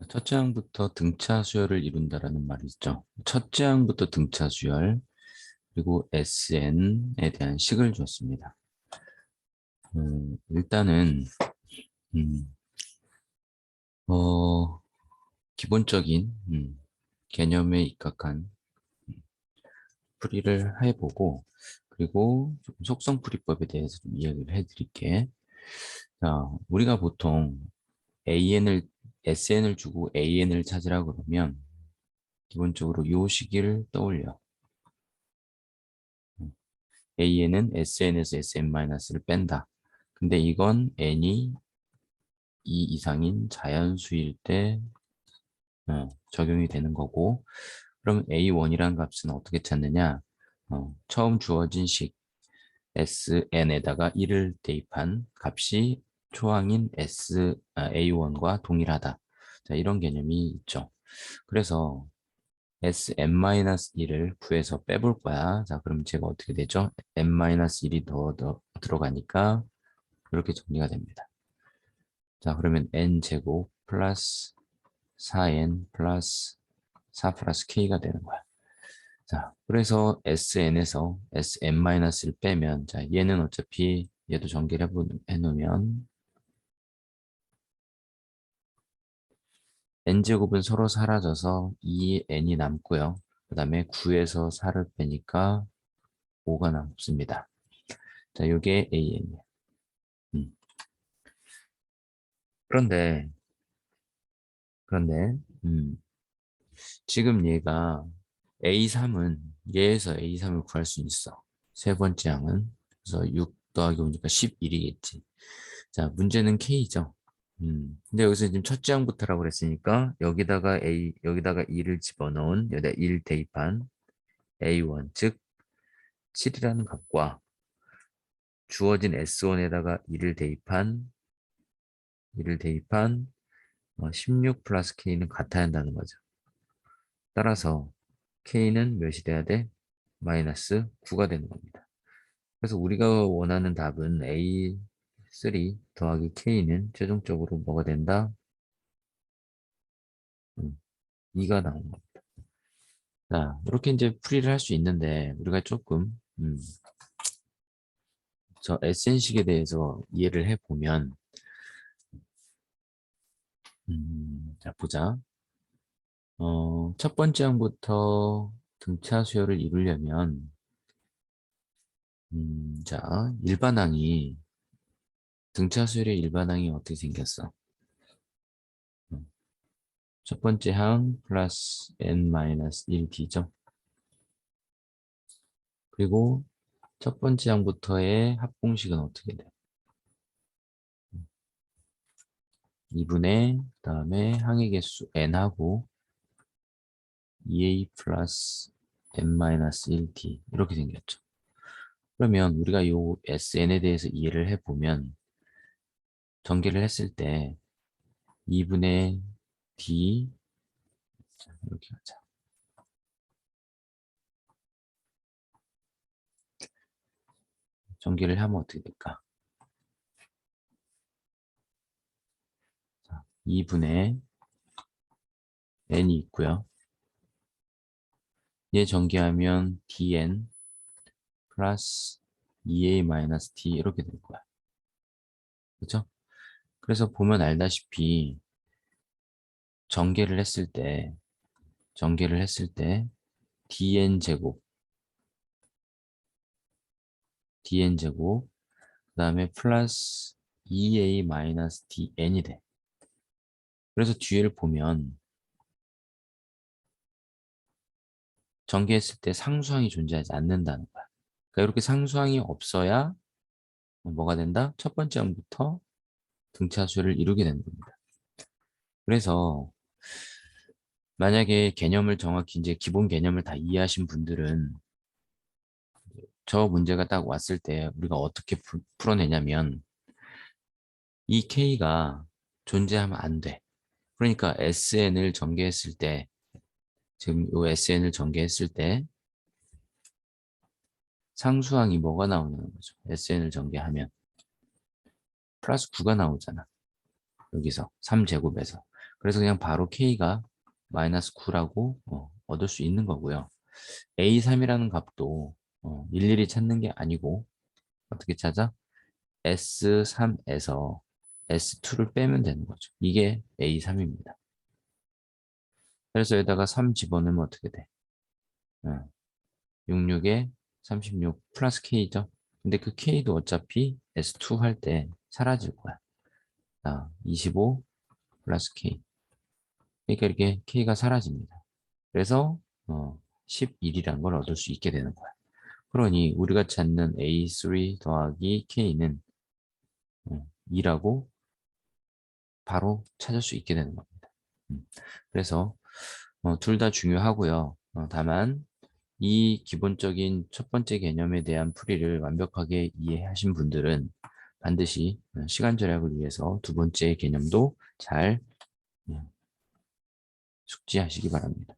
첫째 항부터 등차 수열을 이룬다라는 말이 있죠. 첫째 항부터 등차 수열, 그리고 SN에 대한 식을 줬습니다. 일단은 음, 어, 기본적인 개념에 입각한 풀이를 해보고, 그리고 좀 속성풀이법에 대해서 좀 이야기를 해드릴게. 자, 우리가 보통 AN을 SN을 주고 AN을 찾으라 그러면 기본적으로 요 식을 떠올려. AN은 SN에서 SN-를 뺀다. 근데 이건 N이 2 이상인 자연수일 때 적용이 되는 거고, 그럼 A1이라는 값은 어떻게 찾느냐? 처음 주어진 식 SN에다가 1을 대입한 값이 초항인 A1과 동일하다. 자, 이런 개념이 있죠. 그래서 Sn-1을 구해서 빼볼 거야. 자, 그럼 제가 어떻게 되죠? n-1이 더 들어가니까 이렇게 정리가 됩니다. 자, 그러면 n제곱 플러스 4n 플러스 4 플러스 k가 되는 거야. 자, 그래서 sn에서 sn-를 빼면, 자, 얘는 어차피 얘도 전개를 해놓으면 n제곱은 서로 사라져서 2n이 남고요. 그 다음에 9에서 4를 빼니까 5가 남습니다. 자, 요게 an이에요. 음. 그런데, 그런데, 지금 얘가 A3은, 얘에서 A3을 구할 수 있어. 세 번째 항은. 그래서 6 더하기 5니까 11이겠지. 자, 문제는 K죠. 근데 여기서 지금 첫째 항부터라고 그랬으니까, 여기다가 2를 집어넣은, 여기다 1 대입한 A1, 즉, 7이라는 값과 주어진 S1에다가 16 플러스 K는 같아야 한다는 거죠. 따라서 K는 몇이 돼야 돼? 마이너스 9가 되는 겁니다. 그래서 우리가 원하는 답은 A3 더하기 K는 최종적으로 뭐가 된다? 2가 나오는 겁니다. 자, 이렇게 이제 풀이를 할 수 있는데, 우리가 조금, 저 SN식에 대해서 이해를 해보면, 자, 보자. 첫 번째 항부터 등차 수열을 이루려면, 자, 등차 수열의 일반항이 어떻게 생겼어? 음, 첫 번째 항 플러스 n-1d죠. 그리고 첫 번째 항부터의 합공식은 어떻게 돼? 2분의 그다음에 항의 개수 n하고 2a 플러스 n-1d 이렇게 생겼죠. 그러면 우리가 요 sn에 대해서 이해를 해보면 전개를 했을 때 2분의 d 이렇게 하자. 전개를 하면 어떻게 될까? 2분의 n이 있고요. 얘 전개하면 dn 플러스 2a 마이너스 d 이렇게 될 거야. 그렇죠? 그래서 보면 알다시피 전개를 했을 때 dn 제곱 그다음에 플러스 2a 마이너스 dn이 돼. 그래서 뒤를 보면 전개했을 때 상수항이 존재하지 않는다는 거야. 그러니까 이렇게 상수항이 없어야 뭐가 된다? 첫 번째 항부터 등차수를 이루게 되는 겁니다. 그래서 만약에 개념을 정확히 이제 기본 개념을 다 이해하신 분들은 저 문제가 딱 왔을 때 우리가 어떻게 풀어내냐면 이 K가 존재하면 안 돼. 그러니까 SN을 전개했을 때 지금 이 SN을 전개했을 때 상수항이 뭐가 나오는 거죠? SN을 전개하면 플러스 9가 나오잖아. 여기서 3제곱에서. 그래서 그냥 바로 K가 마이너스 9라고 얻을 수 있는 거고요. A3이라는 값도 일일이 찾는 게 아니고 어떻게 찾아? S3에서 S2를 빼면 되는 거죠. 이게 A3입니다. 그래서 여기다가 3 집어넣으면 어떻게 돼? 66에 36 플러스 K죠. 근데 그 K도 어차피 S2 할 때 사라질 거야. 25 플러스 K. 그러니까 이렇게 K가 사라집니다. 그래서 11이라는 걸 얻을 수 있게 되는 거야. 그러니 우리가 찾는 A3 더하기 K는 2라고 바로 찾을 수 있게 되는 겁니다. 그래서 둘 다 중요하고요. 다만 이 기본적인 첫 번째 개념에 대한 풀이를 완벽하게 이해하신 분들은 반드시 시간 절약을 위해서 두 번째 개념도 잘 숙지하시기 바랍니다.